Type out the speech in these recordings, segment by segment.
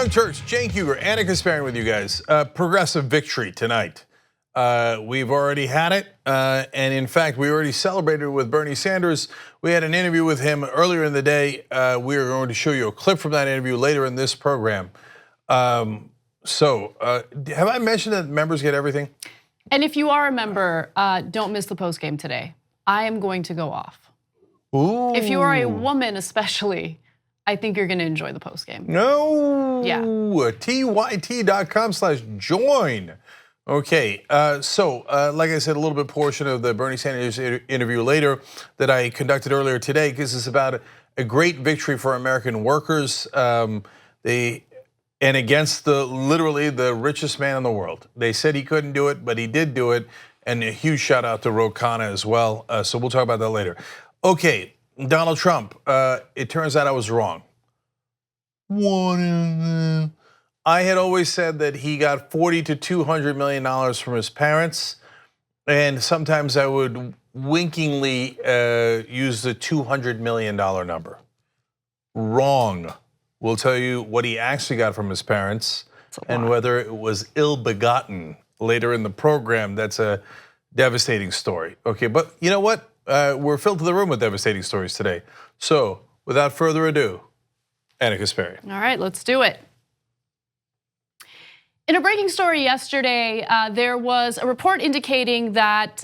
Young Turks, Cenk, Uygur, and Kasparian with you guys. Progressive victory tonight. We've already had it, and in fact, we already celebrated with Bernie Sanders. We had an interview with him earlier in the day. We are going to show you a clip from that interview later in this program. Have I mentioned that members get everything? And if you are a member, don't miss the post game today. I am going to go off. Ooh. If you are a woman especially, I think you're gonna enjoy the post game. No. Yeah. tyt.com/join. Okay, like I said, a little bit portion of the Bernie Sanders interview later that I conducted earlier today, because it's about a great victory for American workers. And against literally the richest man in the world. They said he couldn't do it, but he did do it. And a huge shout out to Ro Khanna as well. So we'll talk about that later. Okay, Donald Trump, it turns out I was wrong. I had always said that he got $40 to $200 million from his parents. And sometimes I would winkingly use the $200 million number. Wrong. We'll tell you what he actually got from his parents and whether it was ill-begotten later in the program. That's a devastating story. Okay, but you know what? We're filled to the room with devastating stories today. So without further ado, Anna Kasparian. All right, let's do it. In a breaking story yesterday, there was a report indicating that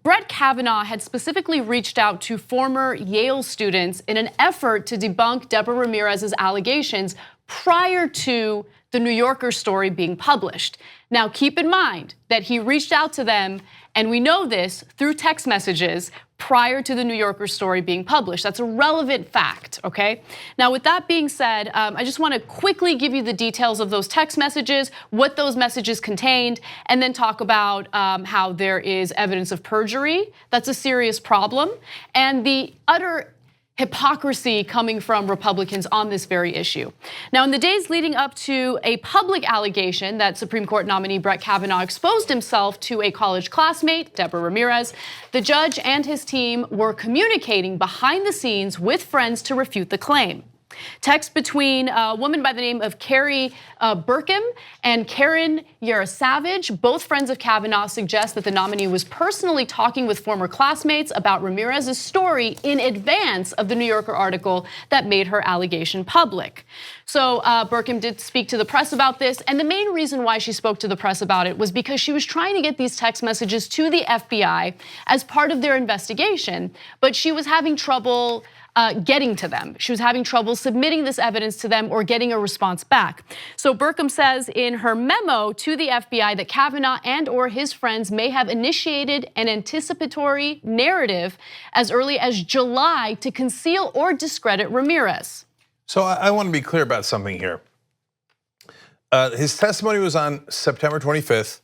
Brett Kavanaugh had specifically reached out to former Yale students in an effort to debunk Deborah Ramirez's allegations prior to the New Yorker story being published. Now, keep in mind that he reached out to them, and we know this through text messages prior to the New Yorker story being published. That's a relevant fact, okay? Now, with that being said, I just want to quickly give you the details of those text messages, what those messages contained, and then talk about how there is evidence of perjury. That's a serious problem, and the utter hypocrisy coming from Republicans on this very issue. Now, in the days leading up to a public allegation that Supreme Court nominee Brett Kavanaugh exposed himself to a college classmate, Deborah Ramirez, the judge and his team were communicating behind the scenes with friends to refute the claim. Text between a woman by the name of Carrie Burkham and Karen Yarosavage, both friends of Kavanaugh, suggest that the nominee was personally talking with former classmates about Ramirez's story in advance of the New Yorker article that made her allegation public. So Burkham did speak to the press about this, and the main reason why she spoke to the press about it was because she was trying to get these text messages to the FBI as part of their investigation, but she was having trouble getting to them. She was having trouble submitting this evidence to them or getting a response back. So Burkham says in her memo to the FBI that Kavanaugh and or his friends may have initiated an anticipatory narrative as early as July to conceal or discredit Ramirez. So I want to be clear about something here. His testimony was on September 25th.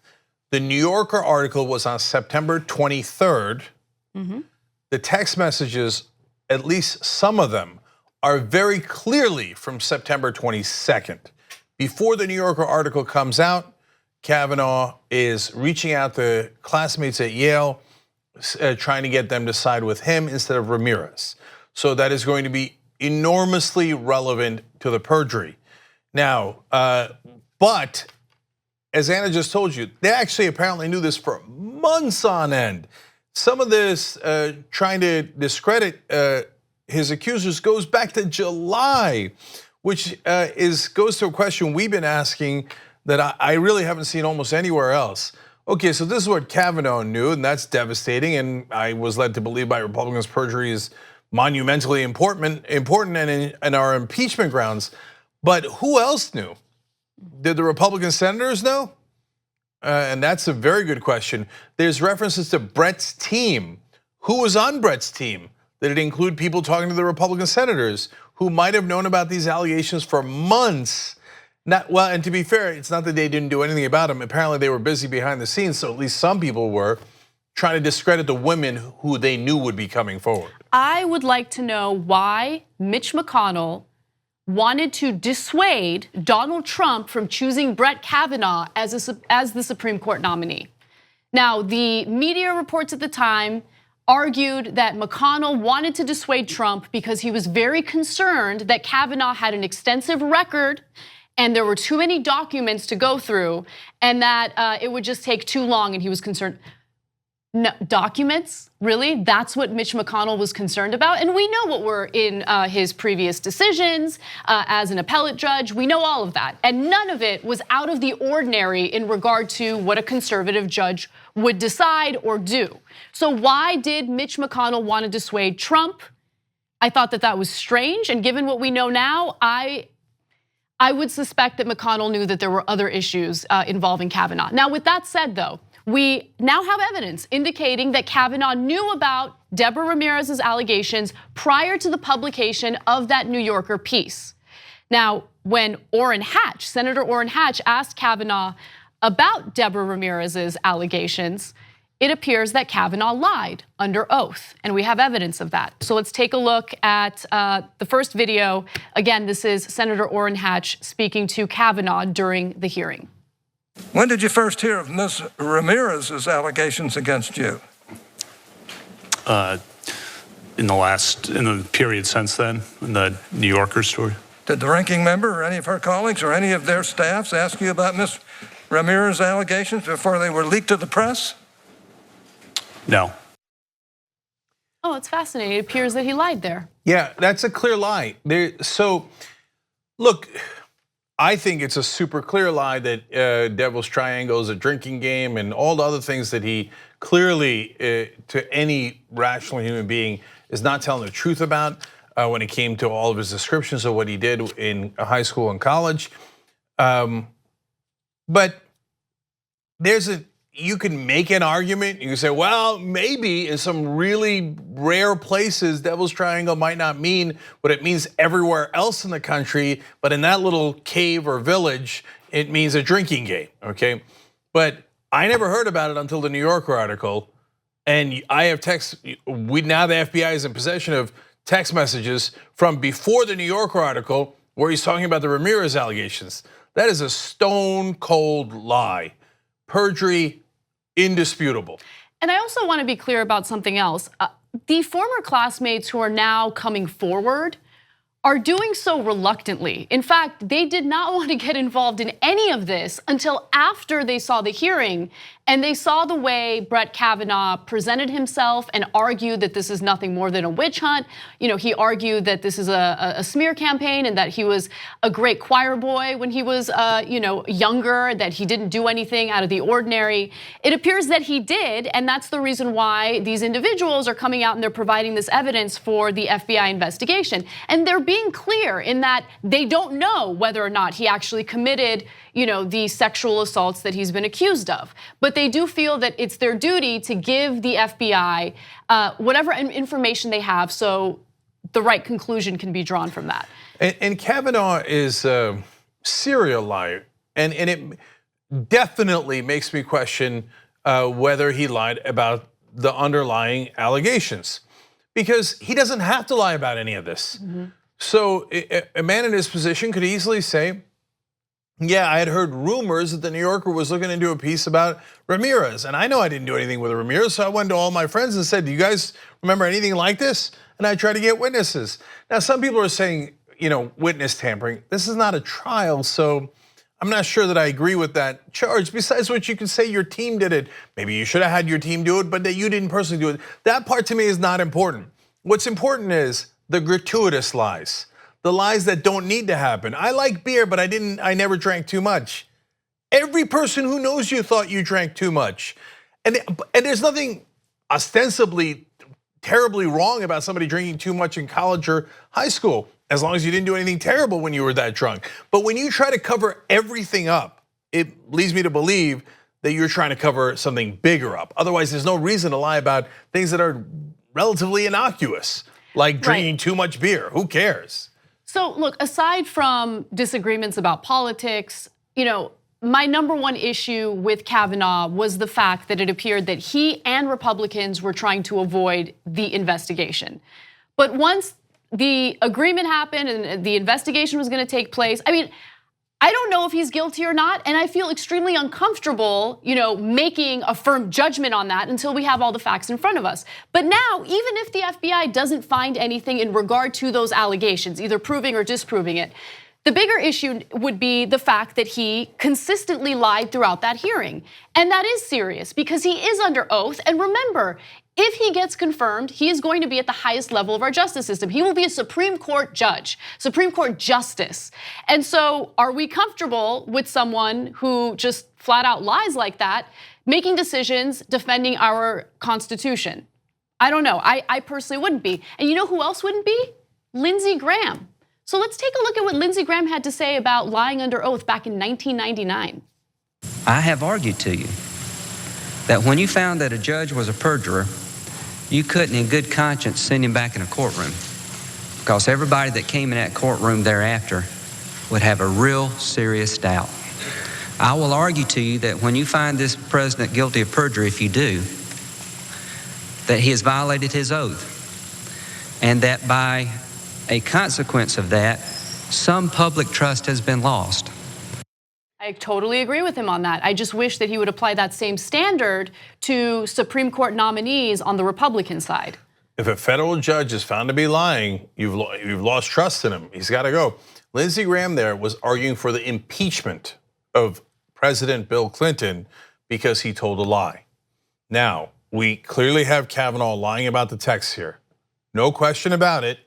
The New Yorker article was on September 23rd. The text messages, at least some of them, are very clearly from September 22nd. Before the New Yorker article comes out, Kavanaugh is reaching out to classmates at Yale, trying to get them to side with him instead of Ramirez. So that is going to be enormously relevant to the perjury. Now, but as Anna just told you, they actually apparently knew this for months on end. Some of this trying to discredit his accusers goes back to July, which goes to a question we've been asking that I really haven't seen almost anywhere else. Okay, so this is what Kavanaugh knew, and that's devastating, and I was led to believe by Republicans perjury is monumentally important and in our impeachment grounds. But who else knew? Did the Republican senators know? And that's a very good question. There's references to Brett's team. Who was on Brett's team? Did it include people talking to the Republican senators who might have known about these allegations for months? And to be fair, it's not that they didn't do anything about them. Apparently they were busy behind the scenes, so at least some people were trying to discredit the women who they knew would be coming forward. I would like to know why Mitch McConnell wanted to dissuade Donald Trump from choosing Brett Kavanaugh as the Supreme Court nominee. Now, the media reports at the time argued that McConnell wanted to dissuade Trump because he was very concerned that Kavanaugh had an extensive record and there were too many documents to go through, and that it would just take too long, and he was concerned. No, documents? Really? That's what Mitch McConnell was concerned about? And we know what were in his previous decisions as an appellate judge. We know all of that. And none of it was out of the ordinary in regard to what a conservative judge would decide or do. So why did Mitch McConnell want to dissuade Trump? I thought that that was strange. And given what we know now, I would suspect that McConnell knew that there were other issues involving Kavanaugh. Now, with that said, though, we now have evidence indicating that Kavanaugh knew about Deborah Ramirez's allegations prior to the publication of that New Yorker piece. Now, when Senator Orrin Hatch asked Kavanaugh about Deborah Ramirez's allegations, it appears that Kavanaugh lied under oath, and we have evidence of that. So let's take a look at the first video. Again, this is Senator Orrin Hatch speaking to Kavanaugh during the hearing. When did you first hear of Ms. Ramirez's allegations against you? In the period since then, in the New Yorker story. Did the ranking member or any of her colleagues or any of their staffs ask you about Ms. Ramirez's allegations before they were leaked to the press? No. Oh, it's fascinating. It appears that he lied there. Yeah, that's a clear lie. So, look, I think it's a super clear lie that Devil's Triangle is a drinking game and all the other things that he clearly, to any rational human being, is not telling the truth about when it came to all of his descriptions of what he did in high school and college. But you can make an argument. You can say, well, maybe in some really rare places, Devil's Triangle might not mean what it means everywhere else in the country, but in that little cave or village, it means a drinking game, okay? But I never heard about it until the New Yorker article, and I have texts. Now the FBI is in possession of text messages from before the New Yorker article where he's talking about the Ramirez allegations. That is a stone cold lie. Perjury, indisputable. And I also want to be clear about something else. The former classmates who are now coming forward are doing so reluctantly. In fact, they did not want to get involved in any of this until after they saw the hearing and they saw the way Brett Kavanaugh presented himself and argued that this is nothing more than a witch hunt. He argued that this is a smear campaign and that he was a great choir boy when he was younger, that he didn't do anything out of the ordinary. It appears that he did, and that's the reason why these individuals are coming out and they're providing this evidence for the FBI investigation. And they're being clear in that they don't know whether or not he actually committed the sexual assaults that he's been accused of. But they do feel that it's their duty to give the FBI whatever information they have so the right conclusion can be drawn from that. And Kavanaugh is a serial liar. And it definitely makes me question whether he lied about the underlying allegations. Because he doesn't have to lie about any of this. Mm-hmm. So a man in his position could easily say, yeah, I had heard rumors that the New Yorker was looking into a piece about Ramirez. And I know I didn't do anything with Ramirez, so I went to all my friends and said, do you guys remember anything like this? And I tried to get witnesses. Now, some people are saying, witness tampering. This is not a trial, so I'm not sure that I agree with that charge. Besides which, you can say your team did it. Maybe you should have had your team do it, but that you didn't personally do it. That part to me is not important. What's important is the gratuitous lies. The lies that don't need to happen. I like beer, but I never drank too much. Every person who knows you thought you drank too much. And there's nothing ostensibly terribly wrong about somebody drinking too much in college or high school, as long as you didn't do anything terrible when you were that drunk. But when you try to cover everything up, it leads me to believe that you're trying to cover something bigger up. Otherwise, there's no reason to lie about things that are relatively innocuous, like drinking too much beer. Who cares? So look, aside from disagreements about politics, my number one issue with Kavanaugh was the fact that it appeared that he and Republicans were trying to avoid the investigation. But once the agreement happened and the investigation was going to take place, I don't know if he's guilty or not, and I feel extremely uncomfortable, making a firm judgment on that until we have all the facts in front of us. But now, even if the FBI doesn't find anything in regard to those allegations, either proving or disproving it, the bigger issue would be the fact that he consistently lied throughout that hearing. And that is serious because he is under oath. And remember, if he gets confirmed, he is going to be at the highest level of our justice system. He will be a Supreme Court judge, Supreme Court justice. And so are we comfortable with someone who just flat out lies like that, making decisions defending our Constitution? I don't know. I personally wouldn't be. And you know who else wouldn't be? Lindsey Graham. So let's take a look at what Lindsey Graham had to say about lying under oath back in 1999. I have argued to you that when you found that a judge was a perjurer, you couldn't in good conscience send him back in a courtroom because everybody that came in that courtroom thereafter would have a real serious doubt. I will argue to you that when you find this president guilty of perjury, if you do, that he has violated his oath and that by a consequence of that, some public trust has been lost. I totally agree with him on that. I just wish that he would apply that same standard to Supreme Court nominees on the Republican side. If a federal judge is found to be lying, you've lost trust in him. He's got to go. Lindsey Graham there was arguing for the impeachment of President Bill Clinton because he told a lie. Now, we clearly have Kavanaugh lying about the text here. No question about it.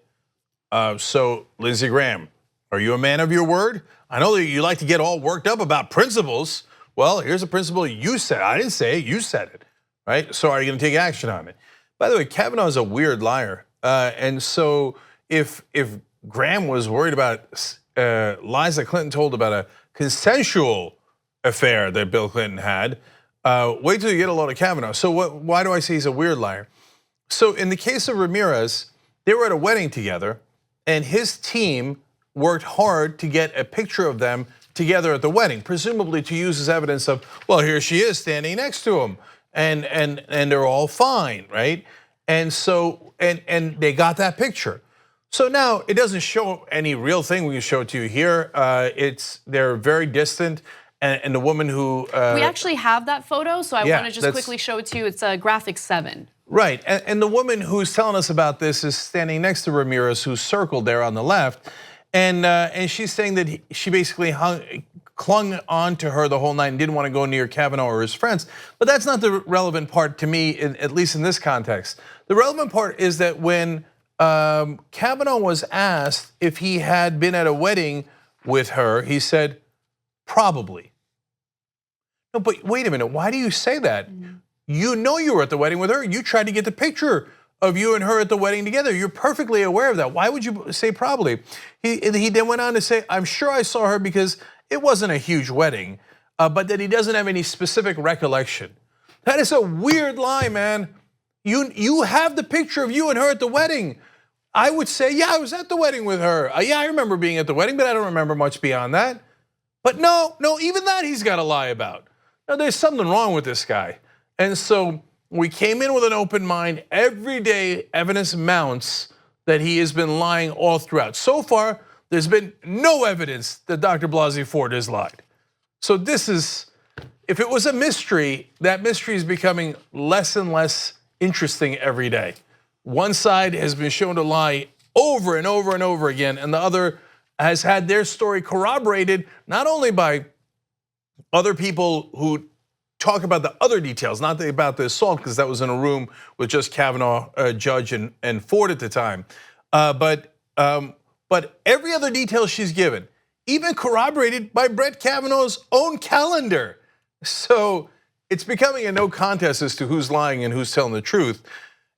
So, Lindsey Graham, are you a man of your word? I know that you like to get all worked up about principles. Well, here's a principle you said. I didn't say it, you said it, right? So are you gonna take action on it? By the way, Kavanaugh is a weird liar. And so if Graham was worried about lies that Clinton told about a consensual affair that Bill Clinton had, wait till you get a load of Kavanaugh. So why do I say he's a weird liar? So in the case of Ramirez, they were at a wedding together and his team worked hard to get a picture of them together at the wedding, presumably to use as evidence of, well, here she is standing next to him, and they're all fine, right? And so and they got that picture. So now it doesn't show any real thing. We can show it to you here. They're very distant, and the woman who we actually have that photo, so I want to just quickly show it to you. It's graphic 7. Right, and the woman who's telling us about this is standing next to Ramirez, who's circled there on the left, and she's saying that she basically clung on to her the whole night and didn't want to go near Kavanaugh or his friends. But that's not the relevant part to me, at least in this context. The relevant part is that when Kavanaugh was asked if he had been at a wedding with her, he said, probably. No, but wait a minute, why do you say that? You know you were at the wedding with her. You tried to get the picture of you and her at the wedding together. You're perfectly aware of that. Why would you say probably? He then went on to say, I'm sure I saw her because it wasn't a huge wedding, but that he doesn't have any specific recollection. That is a weird lie, man. You have the picture of you and her at the wedding. I would say, yeah, I was at the wedding with her. Yeah, I remember being at the wedding, but I don't remember much beyond that. But no, even that he's got to lie about. Now, there's something wrong with this guy. And so we came in with an open mind. Every day, evidence mounts that he has been lying all throughout. So far, there's been no evidence that Dr. Blasey Ford has lied. So this is, if it was a mystery, that mystery is becoming less and less interesting every day. One side has been shown to lie over and over and over again, and the other has had their story corroborated not only by other people who talk about the other details, not about the assault, because that was in a room with just Kavanaugh, Judge, and Ford at the time. But every other detail she's given, even corroborated by Brett Kavanaugh's own calendar. So it's becoming a no contest as to who's lying and who's telling the truth.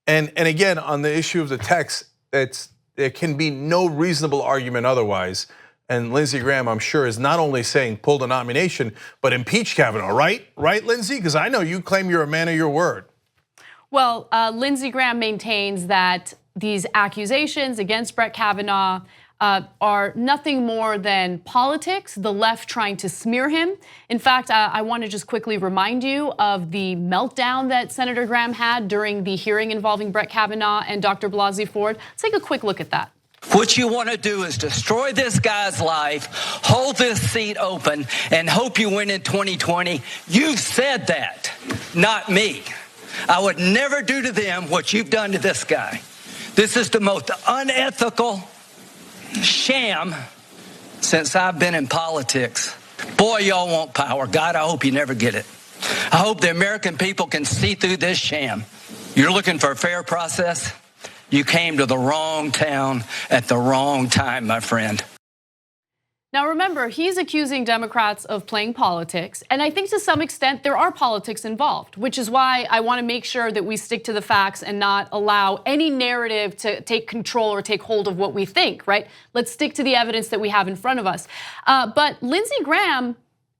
And again, on the issue of the text, there can be no reasonable argument otherwise. And Lindsey Graham, I'm sure, is not only saying pull the nomination, but impeach Kavanaugh, right? Right, Lindsey? Because I know you claim you're a man of your word. Well, Lindsey Graham maintains that these accusations against Brett Kavanaugh are nothing more than politics, the left trying to smear him. In fact, I want to just quickly remind you of the meltdown that Senator Graham had during the hearing involving Brett Kavanaugh and Dr. Blasey Ford. Let's take a quick look at that. What you want to do is destroy this guy's life, hold this seat open, and hope you win in 2020. You've said that, not me. I would never do to them what you've done to this guy. This is the most unethical sham since I've been in politics. Boy, y'all want power. God, I hope you never get it. I hope the American people can see through this sham. You're looking for a fair process? You came to the wrong town at the wrong time, my friend. Now remember, he's accusing Democrats of playing politics, and I think to some extent there are politics involved, which is why I want to make sure that we stick to the facts and not allow any narrative to take control or take hold of what we think, right? Let's stick to the evidence that we have in front of us. But Lindsey Graham,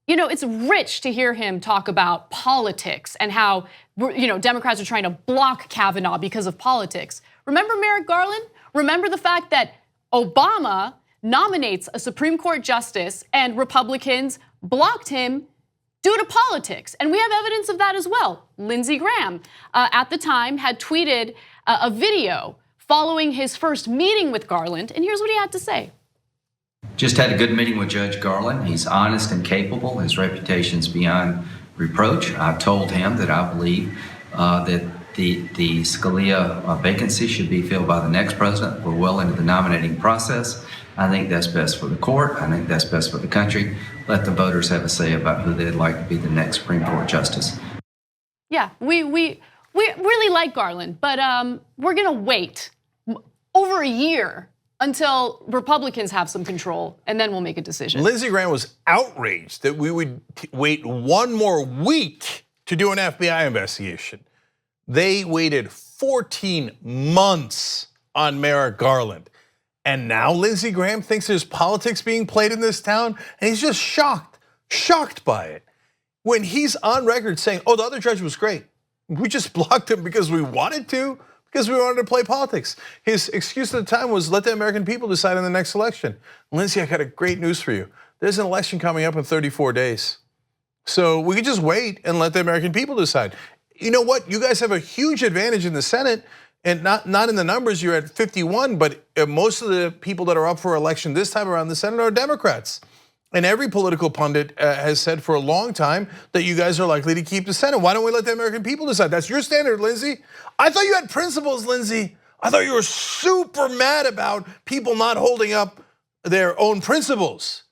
it's rich to hear him talk about politics and how Democrats are trying to block Kavanaugh because of politics. Remember Merrick Garland? Remember the fact that Obama nominates a Supreme Court justice and Republicans blocked him due to politics. And we have evidence of that as well. Lindsey Graham, at the time, had tweeted a video following his first meeting with Garland. And here's what he had to say. Just had a good meeting with Judge Garland. He's honest and capable. His reputation's beyond reproach. I've told him that I believe that the Scalia vacancy should be filled by the next president. We're well into the nominating process. I think that's best for the court. I think that's best for the country. Let the voters have a say about who they'd like to be the next Supreme Court justice. Yeah, we really like Garland, but we're gonna wait over a year until Republicans have some control, and then we'll make a decision. Lindsey Graham was outraged that we would wait one more week to do an FBI investigation. They waited 14 months on Merrick Garland. And now Lindsey Graham thinks there's politics being played in this town, and he's just shocked by it. When he's on record saying, the other judge was great. We just blocked him because we wanted to play politics. His excuse at the time was let the American people decide in the next election. Lindsey, I got a great news for you. There's an election coming up in 34 days. So we could just wait and let the American people decide. You know what? You guys have a huge advantage in the Senate, and not in the numbers, you're at 51, but most of the people that are up for election this time around the Senate are Democrats. And every political pundit has said for a long time that you guys are likely to keep the Senate. Why don't we let the American people decide? That's your standard, Lindsey. I thought you had principles, Lindsey. I thought you were super mad about people not holding up their own principles.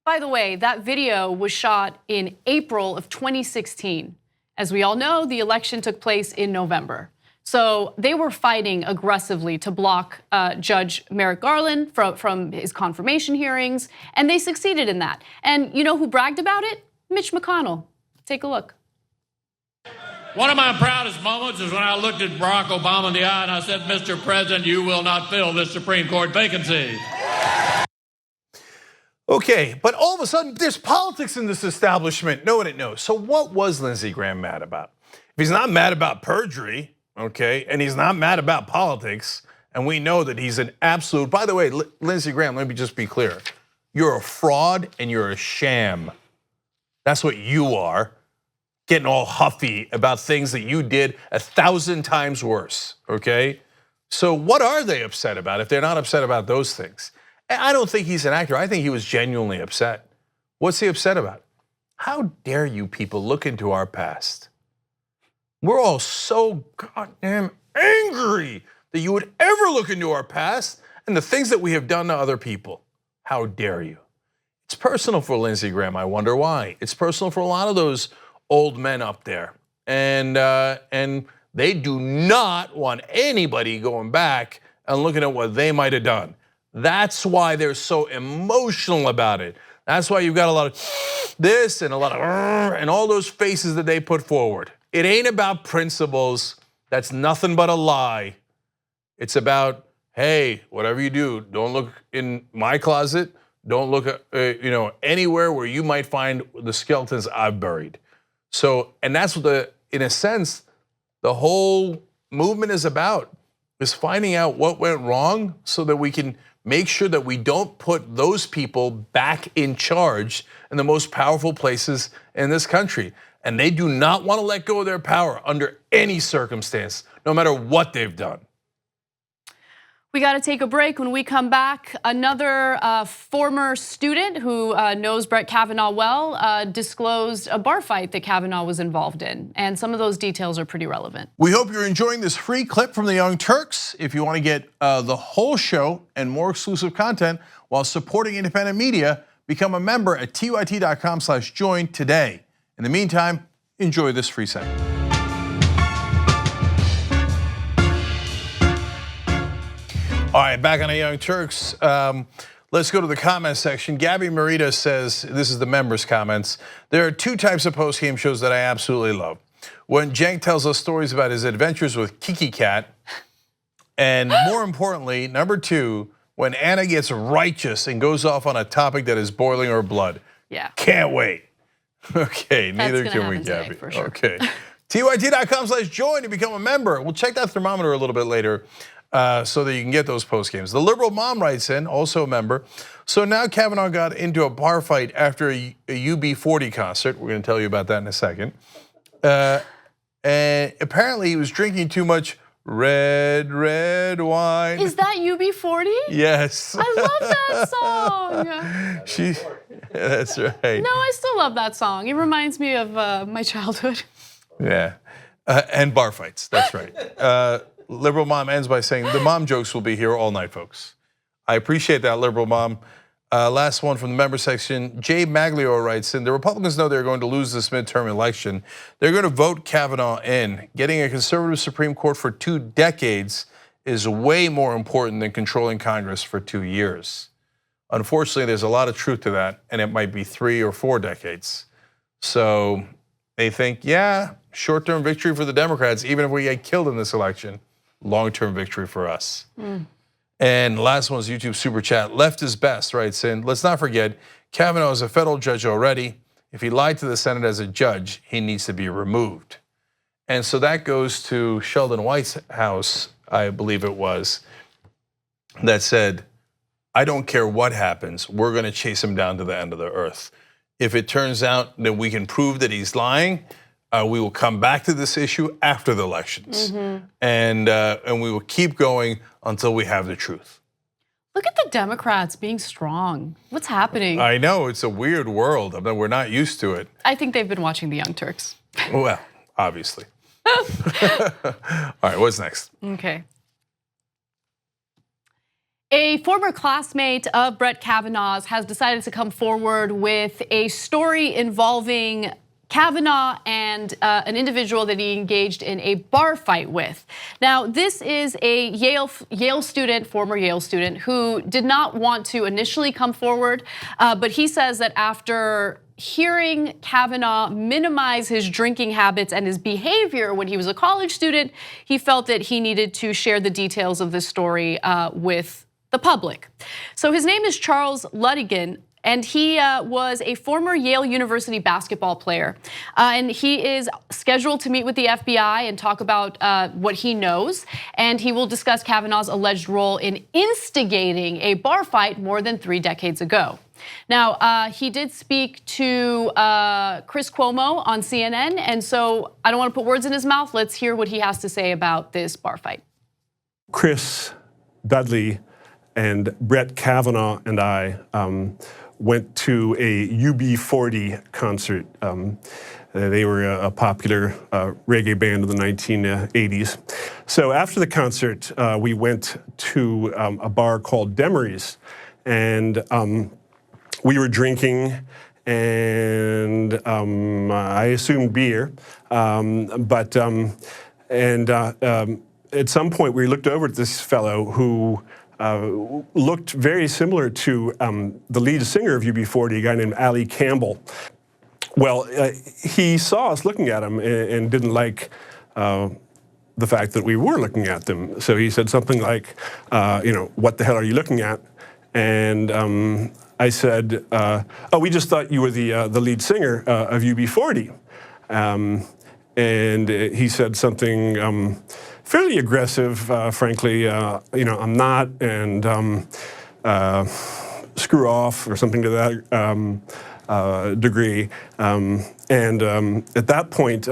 By the way, that video was shot in April of 2016. As we all know, the election took place in November. So they were fighting aggressively to block Judge Merrick Garland from his confirmation hearings, and they succeeded in that. And you know who bragged about it? Mitch McConnell. Take a look. One of my proudest moments is when I looked at Barack Obama in the eye and I said, Mr. President, you will not fill this Supreme Court vacancy. Okay, but all of a sudden, there's politics in this establishment. No one knows. So what was Lindsey Graham mad about? If he's not mad about perjury, okay, and he's not mad about politics, and we know that he's an absolute, by the way, Lindsey Graham, let me just be clear. You're a fraud and you're a sham. That's what you are, getting all huffy about things that you did 1,000 times worse, okay? So what are they upset about if they're not upset about those things? I don't think he's an actor. I think he was genuinely upset. What's he upset about? How dare you people look into our past? We're all so goddamn angry that you would ever look into our past and the things that we have done to other people. How dare you? It's personal for Lindsey Graham. I wonder why. It's personal for a lot of those old men up there. And they do not want anybody going back and looking at what they might have done. That's why they're so emotional about it. That's why you've got a lot of this and a lot of and all those faces that they put forward. It ain't about principles. That's nothing but a lie. It's about, hey, whatever you do, don't look in my closet. Don't look anywhere where you might find the skeletons I've buried. So, and that's what in a sense, the whole movement is about, is finding out what went wrong so that we can make sure that we don't put those people back in charge in the most powerful places in this country. And they do not want to let go of their power under any circumstance, no matter what they've done. We got to take a break. When we come back, another former student who knows Brett Kavanaugh well disclosed a bar fight that Kavanaugh was involved in. And some of those details are pretty relevant. We hope you're enjoying this free clip from the Young Turks. If you want to get the whole show and more exclusive content while supporting independent media, become a member at tyt.com/join today. In the meantime, enjoy this free segment. All right, back on the Young Turks. Let's go to the comment section. Gabby Marita says, this is the members' comments. There are two types of post-game shows that I absolutely love. When Cenk tells us stories about his adventures with Kiki Cat, and more importantly, number two, when Anna gets righteous and goes off on a topic that is boiling her blood. Yeah. Can't wait. Okay, neither can we, today, Gabby. for sure. Okay. tyt.com/join to become a member. We'll check that thermometer a little bit later. So that you can get those post games. The liberal mom writes in, also a member. So now Kavanaugh got into a bar fight after a UB40 concert. We're going to tell you about that in a second. And apparently he was drinking too much red wine. Is that UB40? Yes. I love that song. That's right. No, I still love that song. It reminds me of my childhood. Yeah, and bar fights, that's right. Liberal mom ends by saying, the mom jokes will be here all night, folks. I appreciate that, liberal mom. Last one from the member section. Jay Maglio writes in, the Republicans know they're going to lose this midterm election. They're going to vote Kavanaugh in. Getting a conservative Supreme Court for 2 decades is way more important than controlling Congress for 2 years. Unfortunately, there's a lot of truth to that, and it might be 3 or 4 decades. So they think, yeah, short-term victory for the Democrats, even if we get killed in this election. Long-term victory for us. And last one's YouTube super chat. Left is best writes in, let's not forget, Kavanaugh is a federal judge already. If he lied to the Senate as a judge, he needs to be removed. And so that goes to Sheldon White's house, I believe it was, that said, I don't care what happens, we're gonna chase him down to the end of the earth. If it turns out that we can prove that he's lying, we will come back to this issue after the elections, and we will keep going until we have the truth. Look at the Democrats being strong. What's happening? I know, it's a weird world. I mean, we're not used to it. I think they've been watching the Young Turks. Well, obviously. All right, what's next? Okay. A former classmate of Brett Kavanaugh's has decided to come forward with a story involving Kavanaugh and an individual that he engaged in a bar fight with. Now, this is a Yale student, former Yale student, who did not want to initially come forward, but he says that after hearing Kavanaugh minimize his drinking habits and his behavior when he was a college student, he felt that he needed to share the details of this story with the public. So his name is Charles Ludigan, and he was a former Yale University basketball player. And he is scheduled to meet with the FBI and talk about what he knows. And he will discuss Kavanaugh's alleged role in instigating a bar fight more than 3 decades ago. Now, he did speak to Chris Cuomo on CNN. And so I don't want to put words in his mouth. Let's hear what he has to say about this bar fight. Chris Dudley and Brett Kavanaugh and I went to a UB40 concert. They were a popular reggae band of the 1980s. So after the concert, we went to a bar called Demery's, and we were drinking, and I assumed beer, but at some point we looked over at this fellow who looked very similar to the lead singer of UB40, a guy named Ali Campbell. Well, he saw us looking at him and didn't like the fact that we were looking at them. So he said something like, what the hell are you looking at? And I said, oh, we just thought you were the lead singer of UB40. And he said something fairly aggressive, frankly, I'm not, and screw off, or something to that degree. And at that point,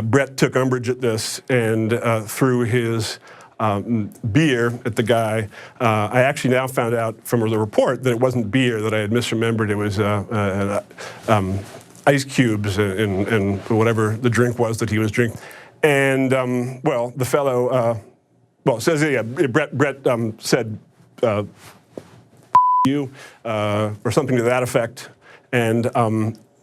Brett took umbrage at this and threw his beer at the guy. I actually now found out from the report that it wasn't beer, that I had misremembered. It was ice cubes and whatever the drink was that he was drinking. And well, the fellow, says, yeah, Brett said, you, or something to that effect, and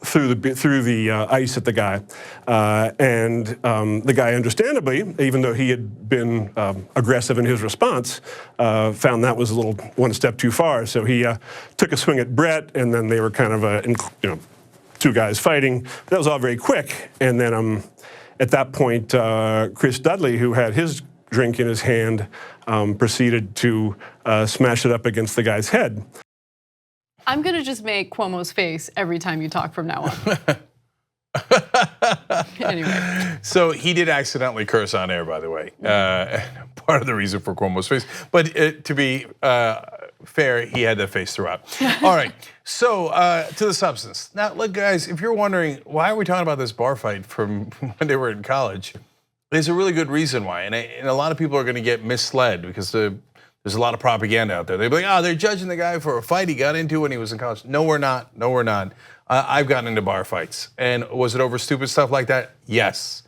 threw the ice at the guy. And the guy, understandably, even though he had been aggressive in his response, found that was a little one step too far. So he took a swing at Brett, and then they were kind of, two guys fighting. That was all very quick. And then at that point, Chris Dudley, who had his drink in his hand, proceeded to smash it up against the guy's head. I'm gonna just make Cuomo's face every time you talk from now on. Anyway. So he did accidentally curse on air, by the way. Part of the reason for Cuomo's face. But to be fair, he had that face throughout. All right, so to the substance. Now, look, guys, if you're wondering, why are we talking about this bar fight from when they were in college? There's a really good reason why, and a lot of people are gonna get misled because there's a lot of propaganda out there. They'll be like, oh, they're judging the guy for a fight he got into when he was in college. No, we're not. No, we're not. I've gotten into bar fights. And was it over stupid stuff like that? Yes.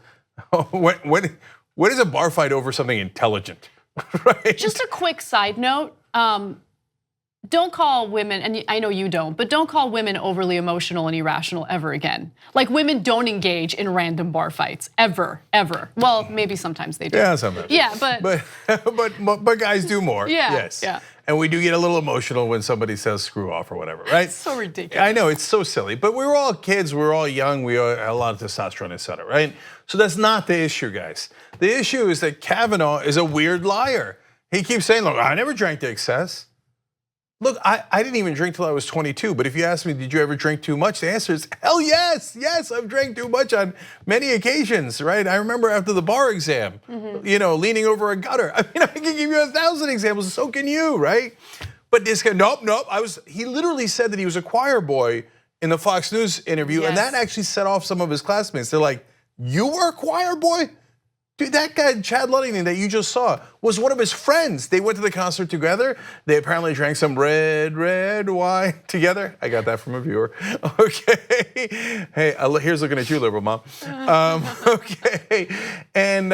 When is a bar fight over something intelligent? Right? Just a quick side note. Don't call women, and I know you don't, but don't call women overly emotional and irrational ever again. Like, women don't engage in random bar fights, ever. Well, maybe sometimes they do. Yeah, sometimes. Yeah, but guys do more. Yeah, yes. yeah. And we do get a little emotional when somebody says screw off or whatever, right? It's so ridiculous. I know, it's so silly. But we were all kids, we were all young, we all had a lot of testosterone, et cetera, right? So that's not the issue, guys. The issue is that Kavanaugh is a weird liar. He keeps saying, look, I never drank to excess. Look, I didn't even drink till I was 22, but if you ask me, did you ever drink too much? The answer is, hell yes, I've drank too much on many occasions, right? I remember after the bar exam, leaning over a gutter. I mean, I can give you 1,000 examples, so can you, right? But this guy, nope, he literally said that he was a choir boy in the Fox News interview, and that actually set off some of his classmates. They're like, you were a choir boy? Dude, that guy, Chad Ludington, that you just saw, was one of his friends. They went to the concert together. They apparently drank some red wine together. I got that from a viewer. Okay. Hey, here's looking at you, liberal mom. Okay. And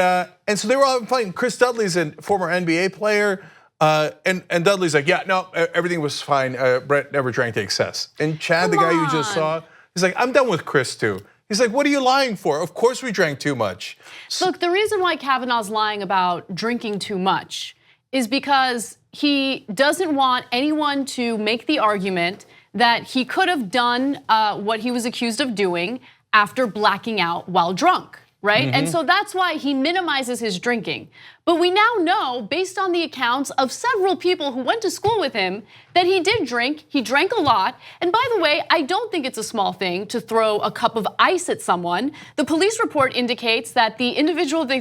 so they were all fighting. Chris Dudley's a former NBA player. And Dudley's like, yeah, no, everything was fine. Brett never drank to excess. And Chad, the guy you just saw, he's like, I'm done with Chris too. He's like, what are you lying for? Of course we drank too much. Look, the reason why Kavanaugh's lying about drinking too much is because he doesn't want anyone to make the argument that he could have done what he was accused of doing after blacking out while drunk, right? And so that's why he minimizes his drinking. But we now know, based on the accounts of several people who went to school with him, that he did drink, he drank a lot. And by the way, I don't think it's a small thing to throw a cup of ice at someone. The police report indicates that the individual that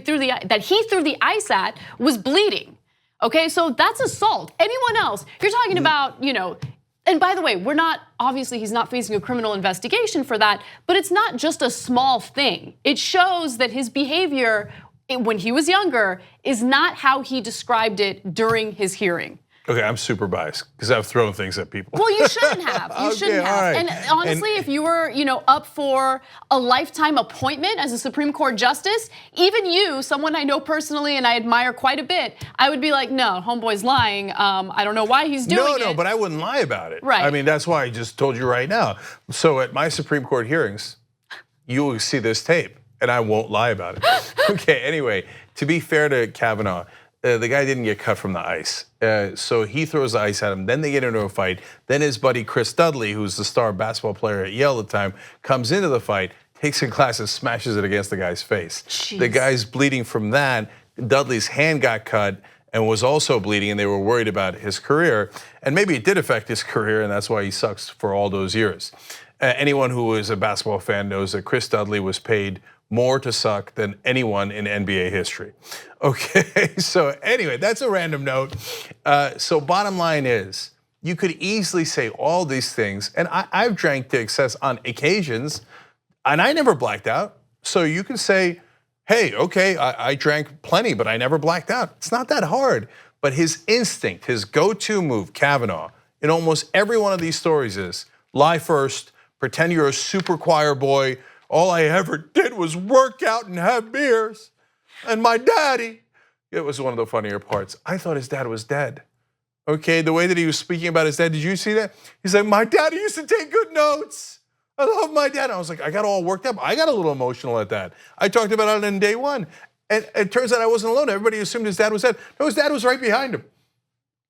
he threw the ice at was bleeding. Okay, so that's assault. Anyone else, you're talking about, and by the way, obviously he's not facing a criminal investigation for that, but it's not just a small thing. It shows that his behavior when he was younger is not how he described it during his hearing. Okay, I'm super biased because I've thrown things at people. Well, you shouldn't have. You shouldn't have. Right. And honestly, if you were, up for a lifetime appointment as a Supreme Court justice, even you, someone I know personally and I admire quite a bit, I would be like, no, homeboy's lying. I don't know why he's doing it. No, but I wouldn't lie about it. Right. I mean, that's why I just told you right now. So at my Supreme Court hearings, you will see this tape, and I won't lie about it. Okay. Anyway, to be fair to Kavanaugh, the guy didn't get cut from the ice. So he throws the ice at him, then they get into a fight. Then his buddy Chris Dudley, who's the star basketball player at Yale at the time, comes into the fight, takes a glass and smashes it against the guy's face. Jeez. The guy's bleeding from that. Dudley's hand got cut and was also bleeding, and they were worried about his career. And maybe it did affect his career, and that's why he sucks for all those years. Anyone who is a basketball fan knows that Chris Dudley was paid more to suck than anyone in NBA history. Okay, so anyway, that's a random note. So bottom line is, you could easily say all these things, and I've drank to excess on occasions, and I never blacked out. So you can say, hey, okay, I drank plenty, but I never blacked out. It's not that hard. But his instinct, his go-to move, Kavanaugh, in almost every one of these stories is lie first, pretend you're a super choir boy. All I ever did was work out and have beers. And my daddy, it was one of the funnier parts. I thought his dad was dead. Okay, the way that he was speaking about his dad, did you see that? He's like, my daddy used to take good notes. I love my dad. I was like, I got all worked up. I got a little emotional at that. I talked about it on day one. And it turns out I wasn't alone. Everybody assumed his dad was dead. No, his dad was right behind him.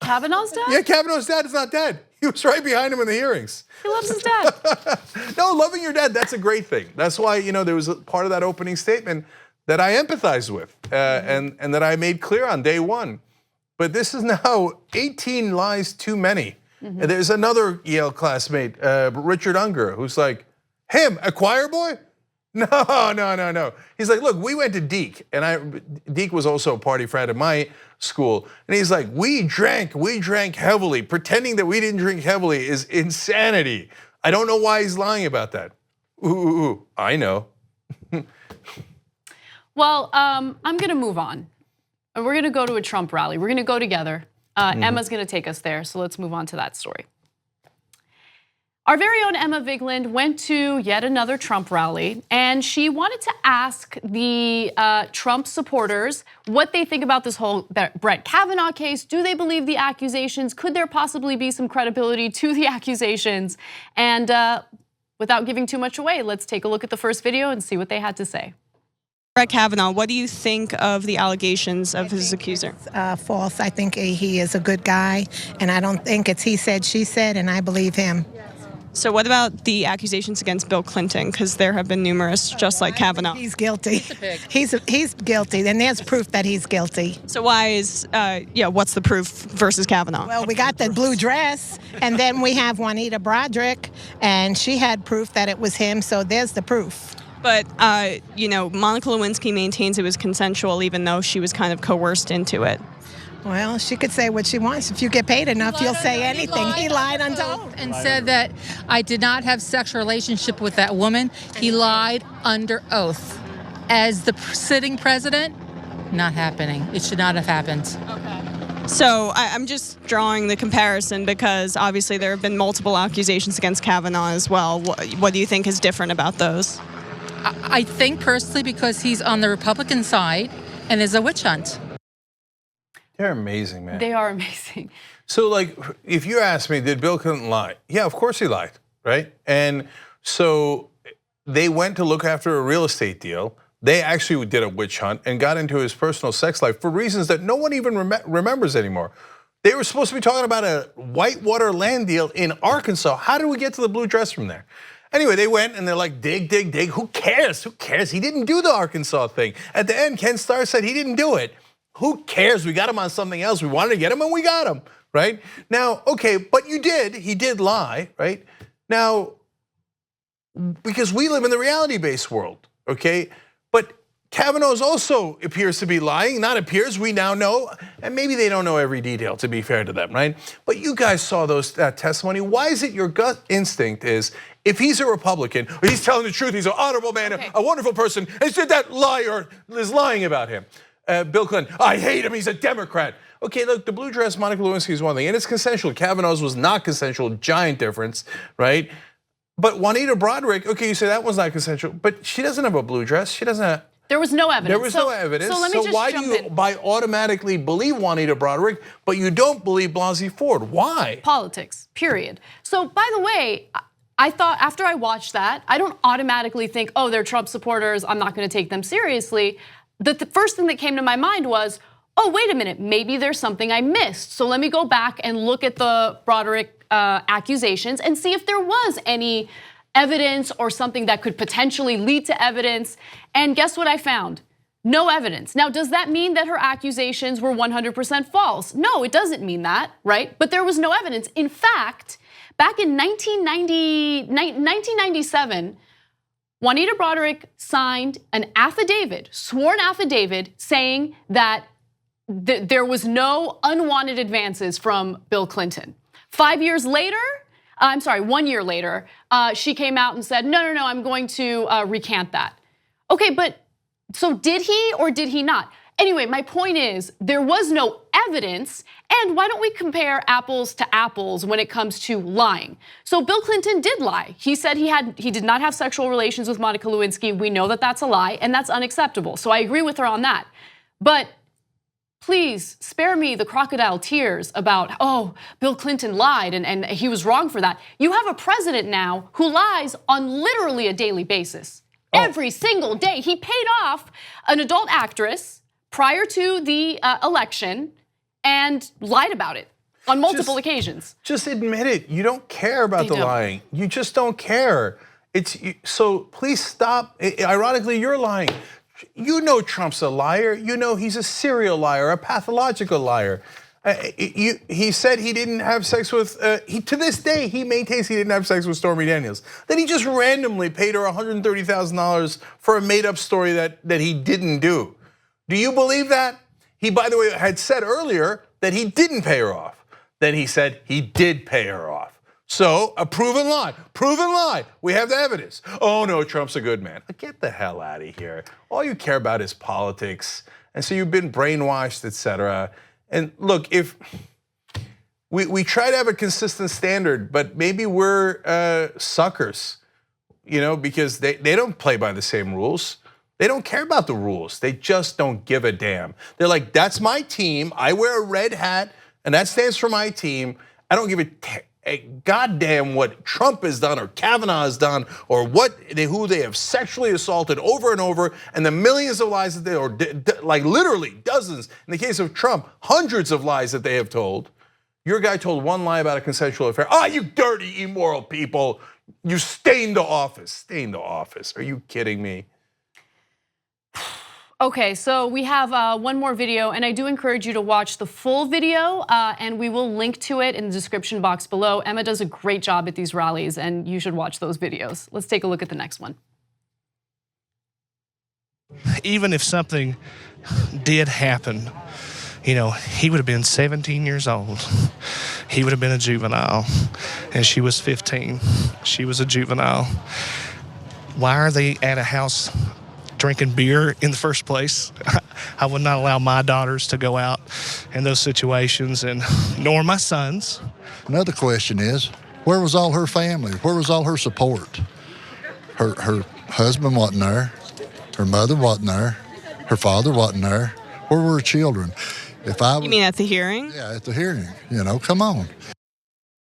Kavanaugh's dad? Yeah, Kavanaugh's dad is not dead. He was right behind him in the hearings. He loves his dad. No, loving your dad, that's a great thing. That's why, there was a part of that opening statement that I empathized with and that I made clear on day one. But this is now 18 lies too many. And there's another Yale classmate, Richard Uygur, who's like, him, a choir boy? No. He's like, look, we went to Deke, and Deke was also a party frat at my school, and he's like, we drank heavily. Pretending that we didn't drink heavily is insanity. I don't know why he's lying about that. Ooh, I know. Well, I'm gonna move on. We're gonna go to a Trump rally. We're gonna go together. Emma's gonna take us there, so let's move on to that story. Our very own Emma Vigeland went to yet another Trump rally, and she wanted to ask the Trump supporters what they think about this whole Brett Kavanaugh case. Do they believe the accusations? Could there possibly be some credibility to the accusations? And without giving too much away, let's take a look at the first video and see what they had to say. Brett Kavanaugh, what do you think of the allegations of his accuser? False. I think he is a good guy, and I don't think it's he said, she said, and I believe him. So what about the accusations against Bill Clinton? Because there have been numerous, just like Kavanaugh. He's guilty. He's guilty, and there's proof that he's guilty. So why is, what's the proof versus Kavanaugh? Well, we got the blue dress, and then we have Juanita Broderick, and she had proof that it was him, so there's the proof. But, Monica Lewinsky maintains it was consensual, even though she was kind of coerced into it. Well, she could say what she wants. If you get paid enough, you'll say anything. He lied under oath and said that I did not have sexual relationship with that woman. He lied under oath. As the sitting president, not happening. It should not have happened. Okay. So I'm just drawing the comparison because obviously there have been multiple accusations against Kavanaugh as well. What do you think is different about those? I think personally because he's on the Republican side and there's a witch hunt. They're amazing, man. They are amazing. So like, if you ask me, did Bill Clinton lie? Yeah, of course he lied, right? And so they went to look after a real estate deal. They actually did a witch hunt and got into his personal sex life for reasons that no one even remembers anymore. They were supposed to be talking about a whitewater land deal in Arkansas. How did we get to the blue dress from there? Anyway, they went and they're like, dig. Who cares? He didn't do the Arkansas thing. At the end, Ken Starr said he didn't do it. Who cares? We got him on something else. We wanted to get him and we got him, right? Now, okay, but he did lie, right? Now, because we live in the reality-based world, okay? But Kavanaugh also appears to be lying, not appears, we now know, and maybe they don't know every detail, to be fair to them, right? But you guys saw that testimony. Why is it your gut instinct is, if he's a Republican, or he's telling the truth, he's an honorable man, a wonderful person, and said that liar is lying about him. Bill Clinton, I hate him, he's a Democrat. Okay, look, the blue dress, Monica Lewinsky is one thing, and it's consensual. Kavanaugh's was not consensual, giant difference, right? But Juanita Broderick, okay, you say that was not consensual, but she doesn't have a blue dress, she doesn't have. There was no evidence. There was no evidence, so let me just why do you automatically believe Juanita Broderick, but you don't believe Blasey Ford? Why? Politics, period. So by the way, I thought after I watched that, I don't automatically think, oh, they're Trump supporters, I'm not gonna take them seriously. The first thing that came to my mind was, oh, wait a minute, maybe there's something I missed. So let me go back and look at the Broderick accusations and see if there was any evidence or something that could potentially lead to evidence. And guess what I found? No evidence. Now, does that mean that her accusations were 100% false? No, it doesn't mean that, right? But there was no evidence. In fact, back in 1997, Juanita Broderick signed an affidavit, sworn affidavit, saying that there was no unwanted advances from Bill Clinton. 1 year later, she came out and said, no, I'm going to recant that. Okay, but So did he or did he not? Anyway, my point is there was no evidence, and why don't we compare apples to apples when it comes to lying? So Bill Clinton did lie. He said he did not have sexual relations with Monica Lewinsky. We know that that's a lie, and that's unacceptable. So I agree with her on that. But please spare me the crocodile tears about, oh, Bill Clinton lied and he was wrong for that. You have a president now who lies on literally a daily basis. Every single day. He paid off an adult actress prior to the election and lied about it on multiple occasions. Just admit it. You don't care about the lying. You just don't care. So please stop. Ironically, you're lying. You know Trump's a liar. You know he's a serial liar, a pathological liar. He said he didn't have sex with, to this day, he maintains he didn't have sex with Stormy Daniels. Then he just randomly paid her $130,000 for a made up story that he didn't do. Do you believe that? He, by the way, had said earlier that he didn't pay her off. Then he said he did pay her off. So a proven lie, we have the evidence. Oh no, Trump's a good man. Get the hell out of here. All you care about is politics. And so you've been brainwashed, etc. And look, if we try to have a consistent standard, but maybe we're suckers, because they don't play by the same rules. They don't care about the rules. They just don't give a damn. They're like, that's my team. I wear a red hat, and that stands for my team. I don't give a goddamn what Trump has done or Kavanaugh has done or who they have sexually assaulted over and over, and the millions of lies that like literally dozens. In the case of Trump, hundreds of lies that they have told. Your guy told one lie about a consensual affair. You dirty, immoral people. You stained the office. Stained the office. Are you kidding me? Okay, so we have one more video, and I do encourage you to watch the full video, and we will link to it in the description box below. Emma does a great job at these rallies, and you should watch those videos. Let's take a look at the next one. Even if something did happen, he would have been 17 years old. He would have been a juvenile, and she was 15. She was a juvenile. Why are they at a house drinking beer in the first place? I would not allow my daughters to go out in those situations, and nor my sons. Another question is, where was all her family? Where was all her support? Her husband wasn't there. Her mother wasn't there. Her father wasn't there. Where were her children? You mean at the hearing? Yeah, at the hearing. Come on.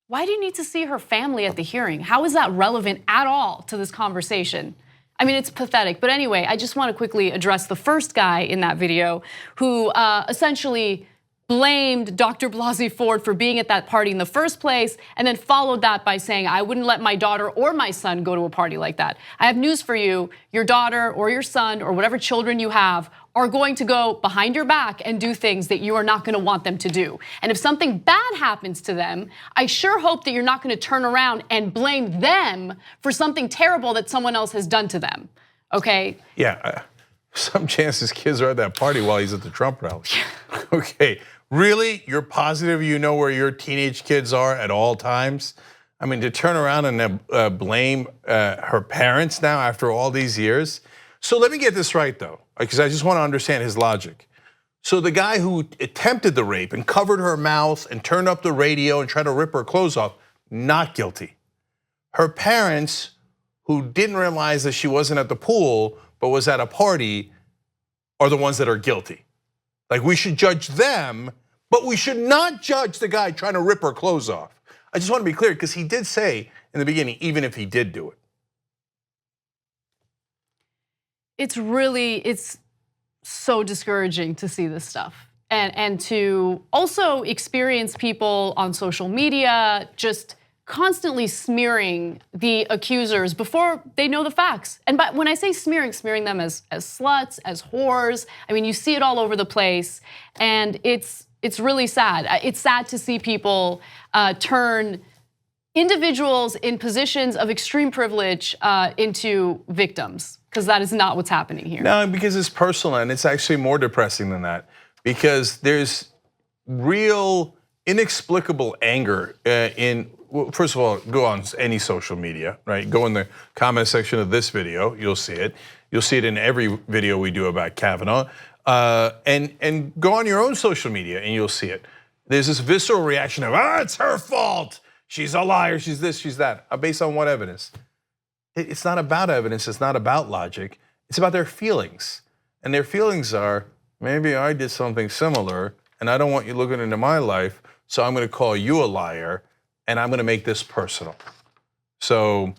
Why do you need to see her family at the hearing? How is that relevant at all to this conversation? I mean, it's pathetic. But anyway, I just want to quickly address the first guy in that video who essentially blamed Dr. Blasey Ford for being at that party in the first place, and then followed that by saying, I wouldn't let my daughter or my son go to a party like that. I have news for you. Your daughter or your son or whatever children you have are going to go behind your back and do things that you are not going to want them to do. And if something bad happens to them, I sure hope that you're not going to turn around and blame them for something terrible that someone else has done to them, okay? Yeah, some chance his kids are at that party while he's at the Trump rally. Okay, really? You're positive you know where your teenage kids are at all times? I mean, to turn around and blame her parents now after all these years? So let me get this right though, because I just want to understand his logic. So the guy who attempted the rape and covered her mouth and turned up the radio and tried to rip her clothes off, not guilty. Her parents, who didn't realize that she wasn't at the pool but was at a party, are the ones that are guilty. Like, we should judge them, but we should not judge the guy trying to rip her clothes off. I just want to be clear, because he did say in the beginning, even if he did do it. It's so discouraging to see this stuff. And to also experience people on social media just constantly smearing the accusers before they know the facts. And when I say smearing them as sluts, as whores, I mean, you see it all over the place, and it's really sad. It's sad to see people turn individuals in positions of extreme privilege into victims, because that is not what's happening here. No, because it's personal, and it's actually more depressing than that, because there's real inexplicable anger first of all, go on any social media, right? Go in the comment section of this video, you'll see it. You'll see it in every video we do about Kavanaugh. And go on your own social media and you'll see it. There's this visceral reaction of, it's her fault. She's a liar, she's this, she's that. Based on what evidence? It's not about evidence, it's not about logic. It's about their feelings. And their feelings are, maybe I did something similar and I don't want you looking into my life, so I'm gonna call you a liar and I'm gonna make this personal. So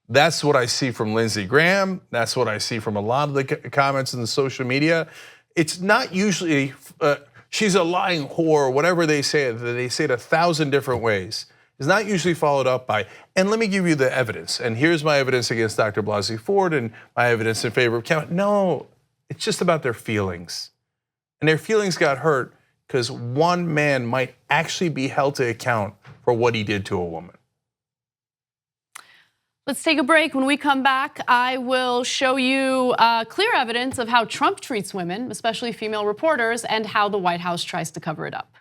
that's what I see from Lindsey Graham. That's what I see from a lot of the comments in the social media. It's not usually, she's a lying whore, whatever they say it 1,000 different ways. It's not usually followed up by, and let me give you the evidence. And here's my evidence against Dr. Blasey Ford and my evidence in favor of Kavanaugh. No, it's just about their feelings. And their feelings got hurt because one man might actually be held to account for what he did to a woman. Let's take a break. When we come back, I will show you clear evidence of how Trump treats women, especially female reporters, and how the White House tries to cover it up.